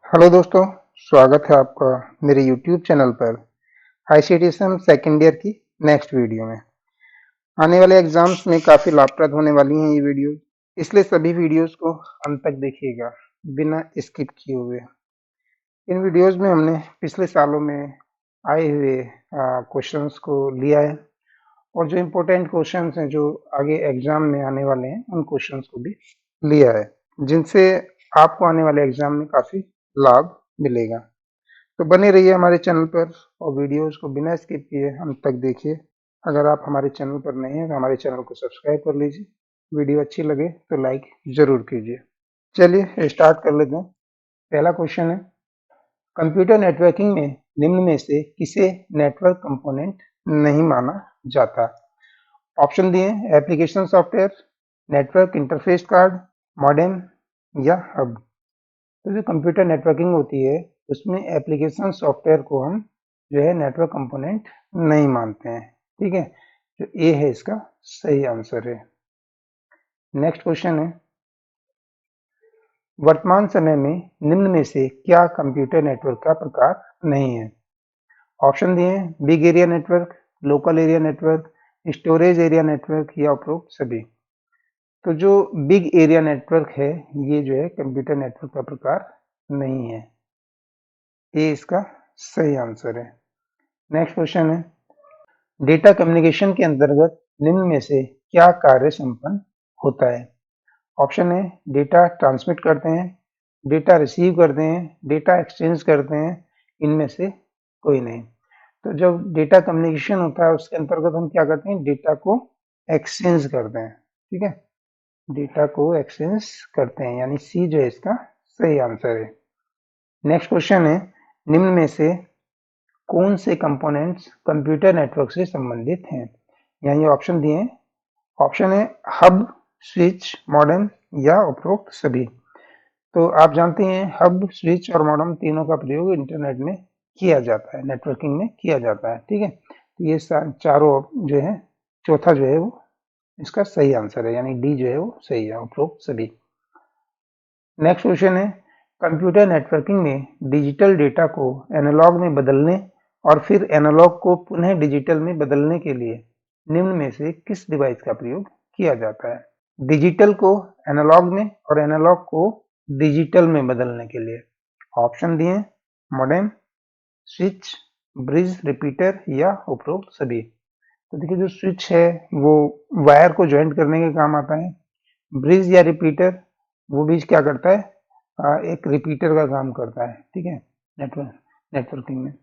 Hello दोस्तों, स्वागत है आपका मेरे यूट्यूब चैनल पर आईसीटीएसएम सेकेंड ईयर की नेक्स्ट वीडियो में। आने वाले एग्जाम्स में काफ़ी लाभप्रद होने वाली हैं ये वीडियो, इसलिए सभी वीडियोस को अंत तक देखिएगा बिना स्किप किए हुए। इन वीडियोस में हमने पिछले सालों में आए हुए क्वेश्चंस को लिया है और जो इम्पोर्टेंट क्वेश्चंस हैं जो आगे एग्जाम में आने वाले हैं उन क्वेश्चंस को भी लिया है, जिनसे आपको आने वाले एग्जाम में काफ़ी लाभ मिलेगा। तो बने रहिए हमारे चैनल पर और वीडियोस को बिना स्किप किए अंत तक देखिए। अगर आप हमारे चैनल पर नए हैं तो हमारे चैनल को सब्सक्राइब कर लीजिए। वीडियो अच्छी लगे तो लाइक जरूर कीजिए। चलिए स्टार्ट कर लेते हैं। पहला क्वेश्चन है, कंप्यूटर नेटवर्किंग में निम्न में से किसे नेटवर्क कंपोनेंट नहीं माना जाता? ऑप्शन दिए, application software, network interface card, modem या हब। तो जो कंप्यूटर नेटवर्किंग होती है उसमें एप्लीकेशन सॉफ्टवेयर को हम जो है नेटवर्क कंपोनेंट नहीं मानते हैं। ठीक है, तो ए है इसका सही आंसर है। नेक्स्ट क्वेश्चन है, वर्तमान समय में निम्न में से क्या कंप्यूटर नेटवर्क का प्रकार नहीं है? ऑप्शन दिए हैं, big area network, local area network, storage area network या उपरोक्त सभी। तो जो बिग एरिया नेटवर्क है ये जो है कंप्यूटर नेटवर्क का प्रकार नहीं है। ए इसका सही आंसर है। नेक्स्ट क्वेश्चन है, डेटा कम्युनिकेशन के अंतर्गत निम्न में से क्या कार्य संपन्न होता है? ऑप्शन है, डेटा ट्रांसमिट करते हैं, डेटा रिसीव करते हैं, डेटा एक्सचेंज करते हैं, इनमें से कोई नहीं। तो जब डेटा कम्युनिकेशन होता है उसके अंतर्गत हम क्या करते हैं, डेटा को एक्सचेंज करते हैं। ठीक है, डेटा को एक्सचेंज करते हैं, यानी सी जो है इसका सही आंसर है। नेक्स्ट क्वेश्चन है, निम्न में से कौन से कंपोनेंट्स कंप्यूटर नेटवर्क से संबंधित हैं? यहाँ ये ऑप्शन दिए हैं। ऑप्शन है हब, स्विच, मॉडेम या उपरोक्त सभी। तो आप जानते हैं हब, स्विच और मॉडेम तीनों का प्रयोग इंटरनेट में किया जाता है, नेटवर्किंग में किया जाता है। ठीक है, तो ये चारों जो है, चौथा जो है वो इसका सही आंसर है, यानी डी जो है वो सही है, उपरोक्त सभी। नेक्स्ट क्वेश्चन है, कंप्यूटर नेटवर्किंग में डिजिटल डेटा को एनालॉग में बदलने और फिर एनालॉग को पुनः डिजिटल में बदलने के लिए निम्न में से किस डिवाइस का प्रयोग किया जाता है? डिजिटल को एनालॉग में और एनालॉग को डिजिटल में बदलने के लिए ऑप्शन दिए, मॉडेम, स्विच, ब्रिज रिपीटर या उपरोक्त सभी। तो देखिए जो स्विच है वो वायर को ज्वाइंट करने के काम आता है। ब्रिज या रिपीटर वो भी क्या करता है, एक रिपीटर का काम करता है। ठीक है, नेटवर्किंग में।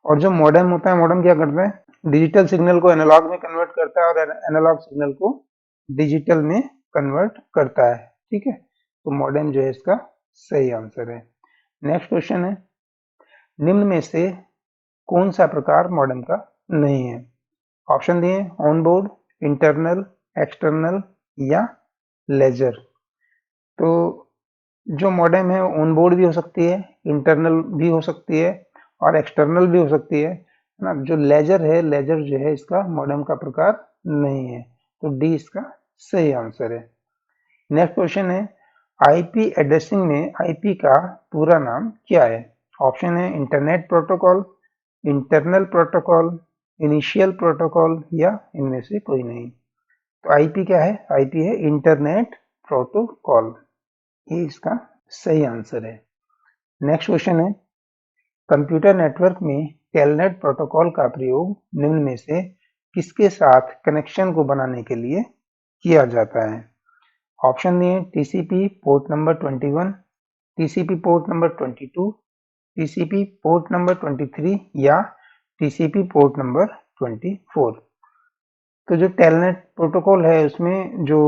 और जो मॉडेम होता है, मॉडेम क्या करता है, डिजिटल सिग्नल को एनालॉग में कन्वर्ट करता है और एनालॉग सिग्नल को डिजिटल में कन्वर्ट करता है। ठीक है, तो मॉडेम जो है इसका सही आंसर है। नेक्स्ट क्वेश्चन है, निम्न में से कौन सा प्रकार मॉडेम का नहीं है? ऑप्शन दिए, ऑन बोर्ड, इंटरनल, एक्सटर्नल या लेजर। तो जो मॉडेम है ऑन बोर्ड भी हो सकती है, इंटरनल भी हो सकती है और एक्सटर्नल भी हो सकती है ना। जो लेजर है, लेजर जो है इसका मॉडेम का प्रकार नहीं है, तो डी इसका सही आंसर है। नेक्स्ट क्वेश्चन है, आईपी एड्रेसिंग में आईपी का पूरा नाम क्या है? ऑप्शन है internet protocol, internal protocol, initial protocol या इनमें से कोई नहीं। तो आईपी क्या है, आईपी है इंटरनेट प्रोटोकॉल, ये इसका सही आंसर है। नेक्स्ट क्वेश्चन है, कंप्यूटर नेटवर्क में टेलनेट प्रोटोकॉल का प्रयोग निम्न में से किसके साथ कनेक्शन को बनाने के लिए किया जाता है? ऑप्शन दिए, TCP port number 21, TCP port number 22, TCP port number 23 या टीसीपी पोर्ट नंबर 24। तो जो टेलनेट प्रोटोकॉल है उसमें जो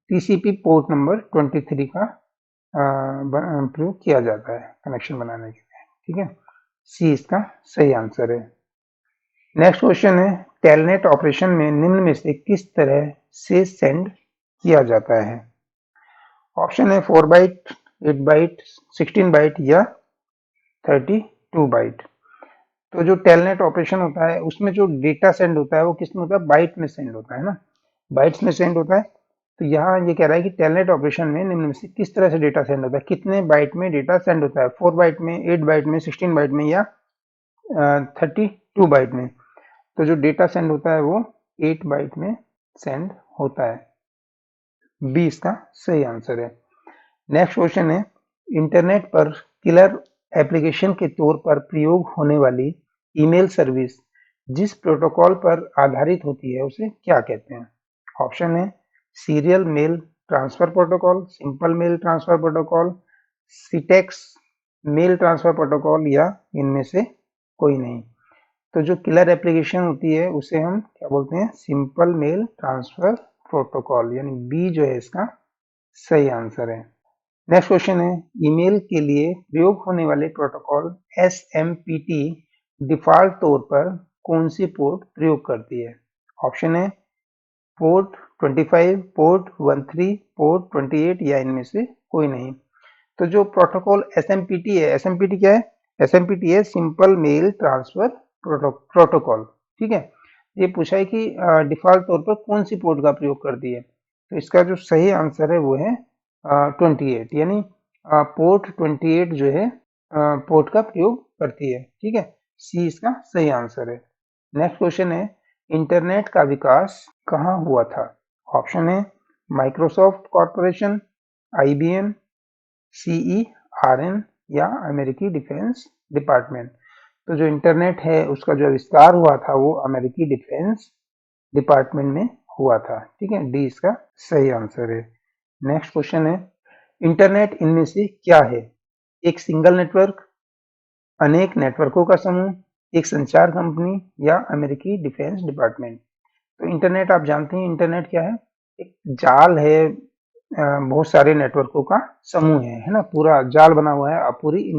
टीसीपी पोर्ट नंबर 23 का प्रयोग किया जाता है कनेक्शन बनाने के लिए। ठीक है, सी इसका सही आंसर है। नेक्स्ट क्वेश्चन है, टेलनेट ऑपरेशन में निम्न में से किस तरह से सेंड किया जाता है? ऑप्शन है 4 बाइट, 8 बाइट, 16 बाइट या 32 बाइट। तो जो टेलनेट ऑपरेशन होता है उसमें जो डेटा सेंड होता है वो किस में होता है, बाइट में सेंड होता है ना, बाइट्स में सेंड होता है। तो यहाँ ये कह रहा है कि टेलनेट ऑपरेशन में निम्न में से किस तरह से डेटा सेंड होता है, कितने बाइट में डेटा सेंड होता है, 4 बाइट में, 8 बाइट में, 16 बाइट में या 32 बाइट में। तो जो डेटा सेंड होता है वो 8 बाइट में सेंड होता है। बी इसका सही आंसर है। नेक्स्ट क्वेश्चन है, इंटरनेट पर किलर एप्लीकेशन के तौर पर प्रयोग होने वाली ईमेल सर्विस जिस प्रोटोकॉल पर आधारित होती है उसे क्या कहते हैं? ऑप्शन है serial mail transfer protocol, simple mail transfer protocol, सीटेक्स मेल ट्रांसफर प्रोटोकॉल या इनमें से कोई नहीं। तो जो किलर एप्लीकेशन होती है उसे हम क्या बोलते हैं? सिंपल मेल ट्रांसफर प्रोटोकॉल, यानी बी जो है इसका सही आंसर है। नेक्स्ट क्वेश्चन है, ईमेल के लिए प्रयोग होने वाले प्रोटोकॉल एसएमपीटी डिफॉल्ट तौर पर कौन सी पोर्ट प्रयोग करती है? ऑप्शन है पोर्ट 25, पोर्ट 13, पोर्ट 28 या इनमें से कोई नहीं। तो जो प्रोटोकॉल एसएमपीटी है, एसएमपीटी क्या है? एसएमपीटी है सिंपल मेल ट्रांसफर प्रोटोकॉल। ठीक है, ये पूछा है कि डिफॉल्ट तौर पर कौन सी पोर्ट का प्रयोग करती है, तो इसका जो सही आंसर है वो है 28, यानी पोर्ट 28 जो है पोर्ट का प्रयोग करती है। ठीक है, सी इसका सही आंसर है। नेक्स्ट क्वेश्चन है, इंटरनेट का विकास कहाँ हुआ था? ऑप्शन है माइक्रोसॉफ्ट कॉर्पोरेशन, आईबीएम, CERN या अमेरिकी डिफेंस डिपार्टमेंट। तो जो इंटरनेट है उसका जो आविष्कार हुआ था वो अमेरिकी डिफेंस डिपार्टमेंट में हुआ था। ठीक है, डी इसका सही आंसर है। नेक्स्ट क्वेश्चन है, इंटरनेट इनमें से क्या है? एक सिंगल नेटवर्क, अनेक नेटवर्कों का समूह, एक संचार कंपनी या अमेरिकी डिफेंस डिपार्टमेंट। तो इंटरनेट आप जानते हैं इंटरनेट क्या है? एक जाल है, बहुत सारे नेटवर्कों का समूह है ना, पूरा जाल बना हुआ है पूरी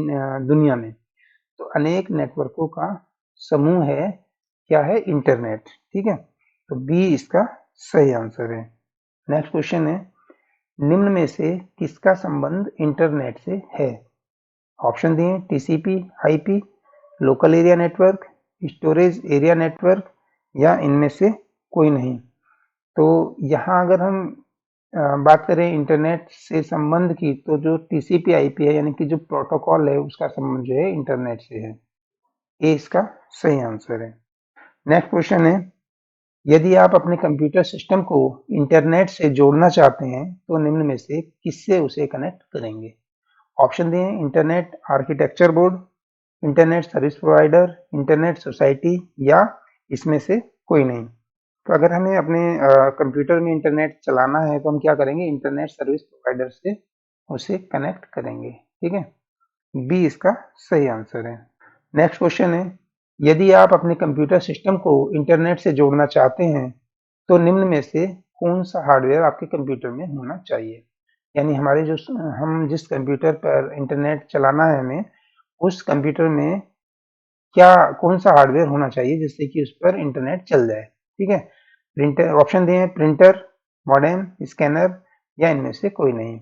दुनिया में। तो अनेक नेटवर्कों का समूह है, क्या है? इंटरनेट। ठीक है, तो बी इसका सही आंसर है। नेक्स्ट क्वेश्चन है, निम्न में से किसका संबंध इंटरनेट से है? ऑप्शन दिए TCP IP, local area network, storage area network या इनमें से कोई नहीं। तो यहाँ अगर हम बात करें इंटरनेट से संबंध की, तो जो टीसीपी आईपी है यानी कि जो प्रोटोकॉल है उसका संबंध जो है इंटरनेट से है। ए इसका सही आंसर है। नेक्स्ट क्वेश्चन है, यदि आप अपने कंप्यूटर सिस्टम को इंटरनेट से जोड़ना चाहते हैं तो निम्न में से किससे उसे कनेक्ट करेंगे? ऑप्शन दिए internet architecture board, internet service provider, internet society या इसमें से कोई नहीं। तो अगर हमें अपने कंप्यूटर में इंटरनेट चलाना है तो हम क्या करेंगे? इंटरनेट सर्विस प्रोवाइडर से उसे कनेक्ट करेंगे। ठीक है, बी इसका सही आंसर है। नेक्स्ट क्वेश्चन है, यदि आप अपने कंप्यूटर सिस्टम को इंटरनेट से जोड़ना चाहते हैं तो निम्न में से कौन सा हार्डवेयर आपके कंप्यूटर में होना चाहिए? यानी हमारे जो हम जिस कंप्यूटर पर इंटरनेट चलाना है हमें, उस कंप्यूटर में क्या कौन सा हार्डवेयर होना चाहिए जिससे कि उस पर इंटरनेट चल जाए? ठीक है, प्रिंटर ऑप्शन दिए हैं प्रिंटर, मॉडेम, स्कैनर या इनमें से कोई नहीं।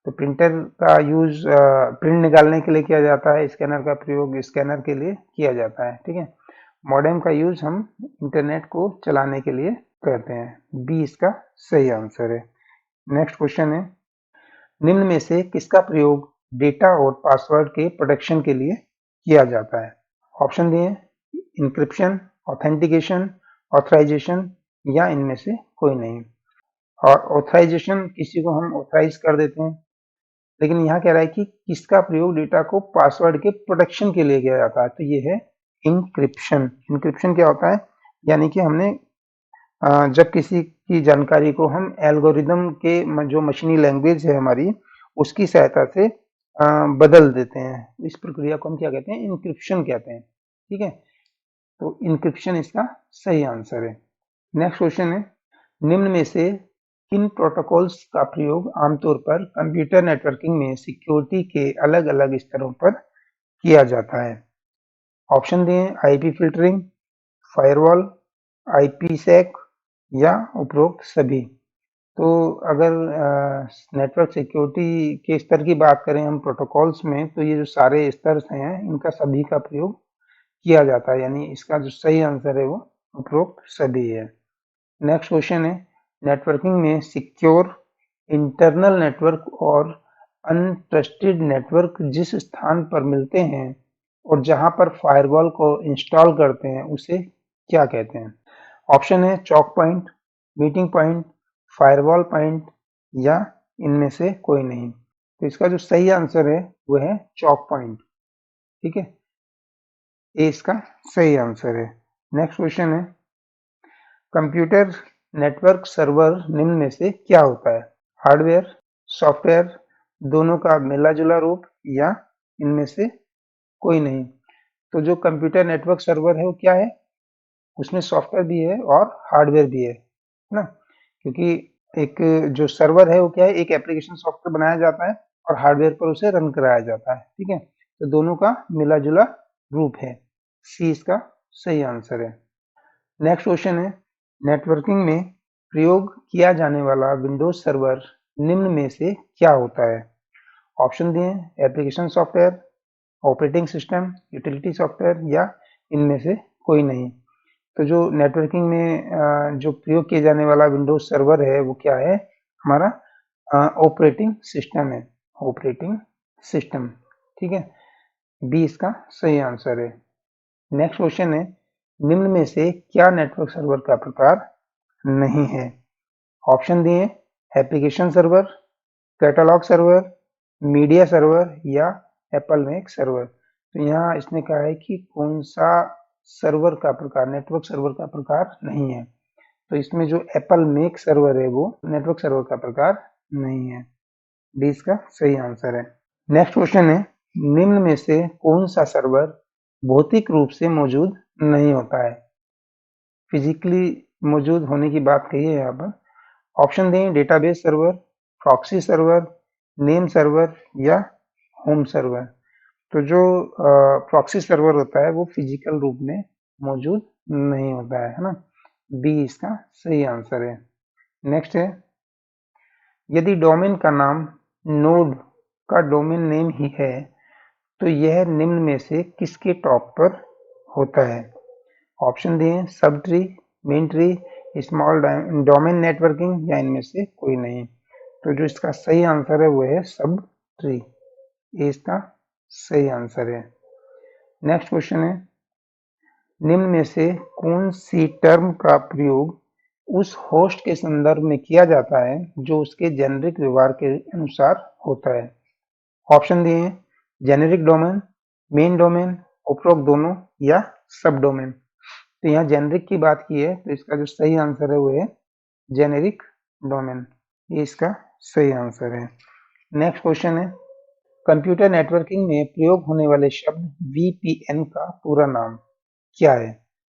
तो प्रिंटर का यूज प्रिंट निकालने के लिए किया जाता है, स्कैनर का प्रयोग स्कैनर के लिए किया जाता है। ठीक है, मॉडेम का यूज हम इंटरनेट को चलाने के लिए करते हैं। बी इसका सही आंसर है। नेक्स्ट क्वेश्चन है, निम्न में से किसका प्रयोग डेटा और पासवर्ड के प्रोटेक्शन के लिए किया जाता है? ऑप्शन दिए इंक्रिप्शन, ऑथेंटिकेशन, ऑथराइजेशन या इनमें से कोई नहीं। और ऑथराइजेशन किसी को हम ऑथराइज कर देते हैं, लेकिन यहाँ कह रहा है कि किसका प्रयोग डेटा को पासवर्ड के प्रोटेक्शन के लिए किया जाता है, तो ये है इंक्रिप्शन। इंक्रिप्शन क्या होता है? यानी कि हमने जब किसी की जानकारी को हम एल्गोरिदम के जो मशीनी लैंग्वेज है हमारी उसकी सहायता से बदल देते हैं, इस प्रक्रिया को हम क्या कहते हैं? इंक्रिप्शन कहते हैं। ठीक है, तो इंक्रिप्शन इसका सही आंसर है। नेक्स्ट क्वेश्चन है, निम्न में से किन प्रोटोकॉल्स का प्रयोग आमतौर पर कंप्यूटर नेटवर्किंग में सिक्योरिटी के अलग अलग स्तरों पर किया जाता है? ऑप्शन दिए आईपी फिल्टरिंग, फायरवॉल, आईपीसेक या उपरोक्त सभी। तो अगर नेटवर्क सिक्योरिटी के स्तर की बात करें हम प्रोटोकॉल्स में, तो ये जो सारे स्तर हैं इनका सभी का प्रयोग किया जाता है, यानी इसका जो सही आंसर है वो उपरोक्त सभी है। नेक्स्ट क्वेश्चन है, नेटवर्किंग में सिक्योर इंटरनल नेटवर्क और अनट्रस्टेड नेटवर्क जिस स्थान पर मिलते हैं और जहां पर फायरवॉल को इंस्टॉल करते हैं उसे क्या कहते हैं? ऑप्शन है choke point, meeting point, firewall point या इनमें से कोई नहीं। तो इसका जो सही आंसर है वो है चौक पॉइंट। ठीक है, ए इसका सही आंसर है। नेक्स्ट क्वेश्चन है, कंप्यूटर नेटवर्क सर्वर निम्न में से क्या होता है? हार्डवेयर, सॉफ्टवेयर, दोनों का मिला-जुला रूप या इनमें से कोई नहीं। तो जो कंप्यूटर नेटवर्क सर्वर है वो क्या है? उसमें सॉफ्टवेयर भी है और हार्डवेयर भी है ना? क्योंकि एक जो सर्वर है वो क्या है, एक एप्लीकेशन सॉफ्टवेयर बनाया जाता है और हार्डवेयर पर उसे रन कराया जाता है। ठीक है, तो दोनों का मिला-जुला रूप है। सी इसका सही आंसर है। नेक्स्ट क्वेश्चन है, नेटवर्किंग में प्रयोग किया जाने वाला विंडोज सर्वर निम्न में से क्या होता है? ऑप्शन दिए, application software, operating system, utility software या इनमें से कोई नहीं। तो जो नेटवर्किंग में जो प्रयोग किए जाने वाला विंडोज सर्वर है वो क्या है? हमारा ऑपरेटिंग सिस्टम है, ऑपरेटिंग सिस्टम। ठीक है, बी इसका सही आंसर है। नेक्स्ट क्वेश्चन है, निम्न में से क्या नेटवर्क सर्वर का प्रकार नहीं है? ऑप्शन दिए, application server, catalogue server, media server या एप्पल मेक सर्वर। तो यहाँ इसने कहा है कि कौन सा सर्वर का प्रकार, नेटवर्क सर्वर का प्रकार नहीं है। तो इसमें जो एप्पल मेक सर्वर है वो नेटवर्क सर्वर का प्रकार नहीं है। डी इसका सही आंसर है। नेक्स्ट क्वेश्चन है, निम्न में से कौन सा सर्वर भौतिक रूप से मौजूद नहीं होता है? फिजिकली मौजूद होने की बात कही है यहाँ पर। ऑप्शन दें, database server, proxy server, name server या होम सर्वर। तो जो प्रॉक्सी सर्वर होता है वो फिजिकल रूप में मौजूद नहीं होता है ना? बी इसका सही आंसर है। नेक्स्ट है, यदि डोमेन का नाम नोड का डोमेन नेम ही है तो यह निम्न में से किसके टॉप पर होता है? ऑप्शन दिए, sub tree, main tree, small domain networking या इनमें से कोई नहीं। तो जो इसका सही आंसर है वो है सब ट्री। ये इसका सही आंसर है। नेक्स्ट क्वेश्चन है, निम्न में से कौन सी टर्म का प्रयोग उस होस्ट के संदर्भ में किया जाता है जो उसके जेनेरिक व्यवहार के अनुसार होता है? ऑप्शन दिए, जेनेरिक डोमेन, मेन डोमेन, उपरोक्त दोनों या सब डोमेन। तो यहाँ जेनेरिक की बात की है तो इसका जो सही आंसर है वो है जेनेरिक डोमेन। ये इसका सही आंसर है। नेक्स्ट क्वेश्चन है, कंप्यूटर नेटवर्किंग में प्रयोग होने वाले शब्द वीपीएन का पूरा नाम क्या है?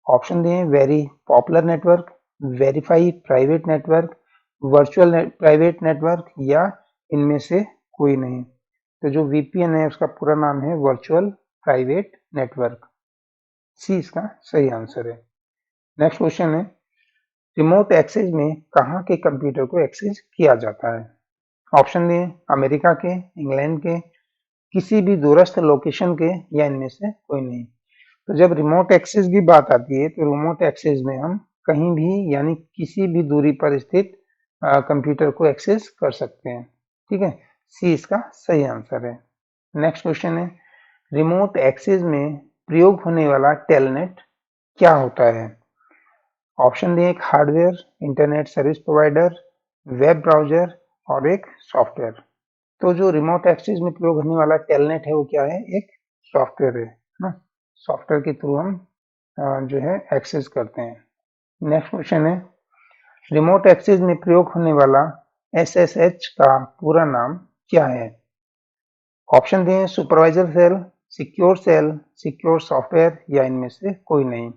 ऑप्शन दिए, very popular network, verify private network, virtual private network या इनमें से कोई नहीं। तो जो वीपीएन है उसका पूरा नाम है वर्चुअल प्राइवेट नेटवर्क। सी इसका सही आंसर है। नेक्स्ट क्वेश्चन है, रिमोट एक्सेस में कहाँ के कंप्यूटर को एक्सेस किया जाता है? ऑप्शन दिए, अमेरिका के, इंग्लैंड के, किसी भी दूरस्थ लोकेशन के या इनमें से कोई नहीं। तो जब रिमोट एक्सेस की बात आती है तो रिमोट एक्सेस में हम कहीं भी यानी किसी भी दूरी पर स्थित कंप्यूटर को एक्सेस कर सकते हैं। ठीक है, सी इसका सही आंसर है। नेक्स्ट क्वेश्चन है, रिमोट एक्सेस में प्रयोग होने वाला टेलनेट क्या होता है? ऑप्शन दिए, एक hardware, internet service provider, web browser और एक सॉफ्टवेयर। तो जो रिमोट एक्सेस में प्रयोग होने वाला टेलनेट है वो क्या है? एक सॉफ्टवेयर है ना? सॉफ्टवेयर के थ्रू हम जो है एक्सेस करते हैं। नेक्स्ट क्वेश्चन है, रिमोट एक्सेस में प्रयोग होने वाला एसएसएच का पूरा नाम क्या है? ऑप्शन दिए, supervisor cell, secure cell, secure software या इनमें से कोई नहीं।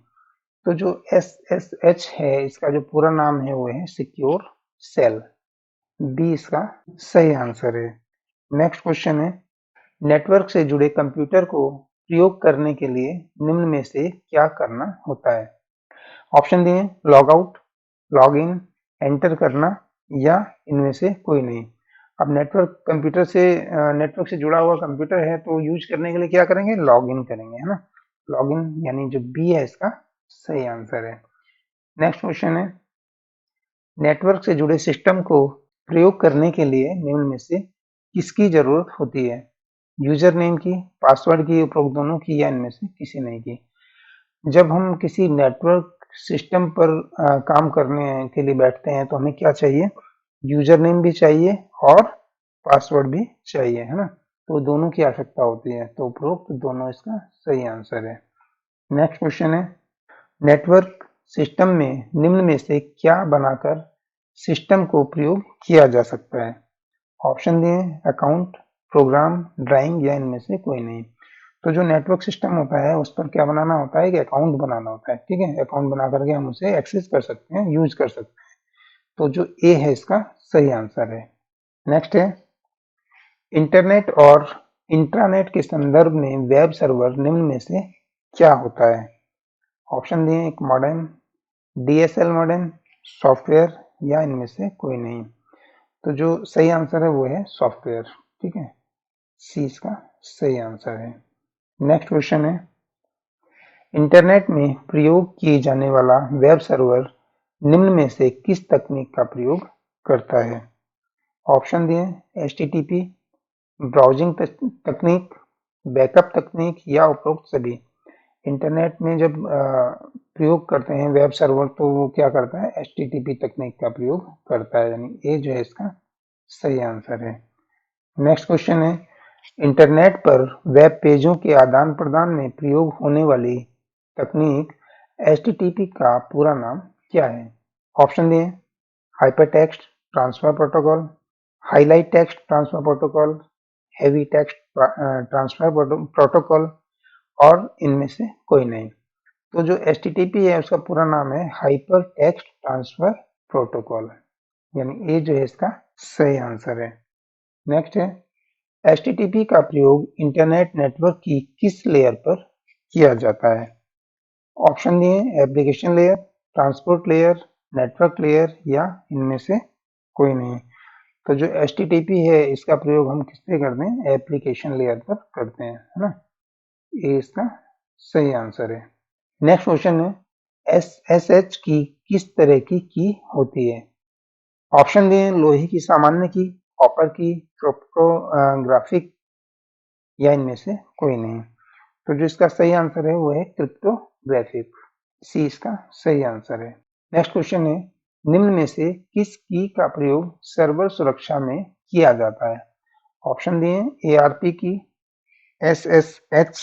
तो जो एसएसएच है इसका जो पूरा नाम है वो है सिक्योर सेल। बी इसका सही आंसर है। नेक्स्ट क्वेश्चन है, नेटवर्क से जुड़े कंप्यूटर को प्रयोग करने के लिए निम्न में से क्या करना होता है? ऑप्शन दिए, log out, log in, enter करना या इनमें से कोई नहीं। अब नेटवर्क से जुड़ा हुआ कंप्यूटर है तो यूज करने के लिए क्या करेंगे? लॉग इन करेंगे, है ना? लॉग इन यानी जो बी है इसका सही आंसर है। नेक्स्ट क्वेश्चन है, नेटवर्क से जुड़े सिस्टम को प्रयोग करने के लिए निम्न में से किसकी जरूरत होती है? यूजर नेम की, पासवर्ड की, उपरोक्त दोनों की या इनमें से किसी नहीं की? जब हम किसी नेटवर्क सिस्टम पर काम करने के लिए बैठते हैं तो हमें क्या चाहिए? यूजर नेम भी चाहिए और पासवर्ड भी चाहिए, है ना? तो दोनों की आवश्यकता होती है, तो उपरोक्त दोनों इसका सही आंसर है। नेक्स्ट क्वेश्चन है, नेटवर्क सिस्टम में निम्न में से क्या बनाकर सिस्टम को प्रयोग किया जा सकता है? ऑप्शन दिए, अकाउंट, प्रोग्राम, ड्राइंग या इनमें से कोई नहीं। तो जो नेटवर्क सिस्टम होता है उस पर क्या बनाना होता है कि अकाउंट बनाना होता है, ठीक है? अकाउंट बना करके हम उसे एक्सेस कर सकते हैं, यूज कर सकते हैं। तो जो ए है इसका सही आंसर है। नेक्स्ट है, इंटरनेट और इंट्रानेट के संदर्भ में वेब सर्वर निम्न में से क्या होता है? ऑप्शन दिए, एक मॉडेम, डीएसएल मॉडेम, सॉफ्टवेयर या इनमें से कोई नहीं। तो जो सही आंसर है वो है सॉफ्टवेयर, ठीक है? सी इसका सही आंसर है। नेक्स्ट क्वेश्चन है, इंटरनेट में प्रयोग किए जाने वाला वेब सर्वर निम्न में से किस तकनीक का प्रयोग करता है? ऑप्शन दिए, एचटीटीपी, ब्राउजिंग तकनीक, बैकअप तकनीक या उपरोक्त सभी। इंटरनेट में जब प्रयोग करते हैं वेब सर्वर तो वो क्या करता है? एचटीटीपी तकनीक का प्रयोग करता है, यानी ए जो है इसका सही आंसर है। नेक्स्ट क्वेश्चन है, इंटरनेट पर वेब पेजों के आदान प्रदान में प्रयोग होने वाली तकनीक एचटीटीपी का पूरा नाम क्या है? ऑप्शन दिए, hypertext transfer protocol, highlight text transfer protocol, heavy text transfer protocol और इनमें से कोई नहीं। तो जो एचटीटीपी है उसका पूरा नाम है हाइपर टेक्स्ट ट्रांसफर प्रोटोकॉल, यानी ए जो है इसका सही आंसर है। नेक्स्ट है, एचटीटीपी का प्रयोग इंटरनेट नेटवर्क की किस लेयर पर किया जाता है? ऑप्शन दिए, application layer, transport layer, network layer या इनमें से कोई नहीं। तो जो एचटीटीपी है इसका प्रयोग हम किस पे करते हैं? एप्लीकेशन लेयर पर करते हैं, है ना? ये इसका सही आंसर है। नेक्स्ट क्वेश्चन है, एसएसएच की किस तरह की होती है? ऑप्शन दिए, लोहे की सामान्य की, कॉपर की, क्रिप्टोग्राफिक या इनमें से कोई नहीं। तो जो इसका सही आंसर है वो है क्रिप्टोग्राफिक, सी इसका सही आंसर है। नेक्स्ट क्वेश्चन है, निम्न में से किस की का प्रयोग सर्वर सुरक्षा में किया जाता है? ऑप्शन दिए, एआरपी की, एसएसएच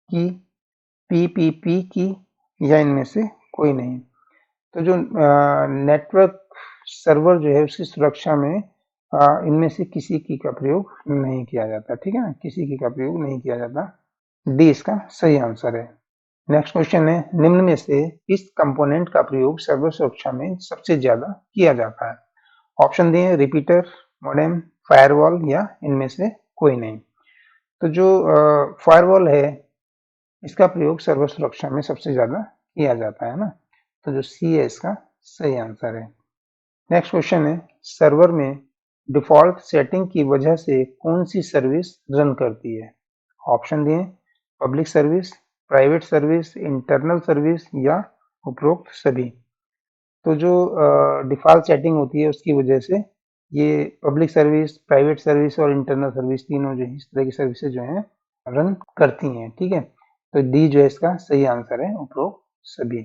की, पीपीपी की या इनमें से कोई नहीं। तो जो नेटवर्क सर्वर जो है उसकी सुरक्षा में इनमें से किसी की का प्रयोग नहीं किया जाता, ठीक है ना? किसी की का प्रयोग नहीं किया जाता, डी इसका सही आंसर है। नेक्स्ट क्वेश्चन है, निम्न में से किस कंपोनेंट का प्रयोग सर्वर सुरक्षा में सबसे ज्यादा किया जाता है? ऑप्शन दिए, रिपीटर, मॉडेम, फायरवॉल या इनमें से कोई नहीं। तो जो फायरवॉल है इसका प्रयोग सर्वर सुरक्षा में सबसे ज्यादा किया जाता है ना, तो जो सी है इसका सही आंसर है। नेक्स्ट क्वेश्चन है, सर्वर में डिफॉल्ट सेटिंग की वजह से कौन सी सर्विस रन करती है? ऑप्शन दिए, public service, private service, internal service या उपरोक्त सभी। तो जो डिफॉल्ट सेटिंग होती है उसकी वजह से ये पब्लिक सर्विस, प्राइवेट सर्विस और इंटरनल सर्विस तीनों जो है इस तरह की सर्विसेज जो हैं रन करती हैं, ठीक है? तो डी जो है इसका सही आंसर है, उपरोक्त सभी।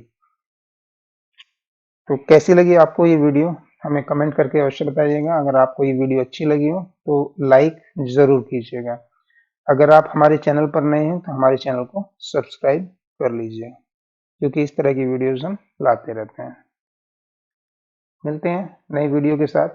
तो कैसी लगी आपको ये वीडियो? हमें कमेंट करके अवश्य बताइएगा। अगर आपको ये वीडियो अच्छी लगी हो तो लाइक जरूर कीजिएगा। अगर आप हमारे चैनल पर नए हैं तो हमारे चैनल को सब्सक्राइब कर लीजिए, क्योंकि इस तरह की वीडियोस हम लाते रहते हैं। मिलते हैं नई वीडियो के साथ।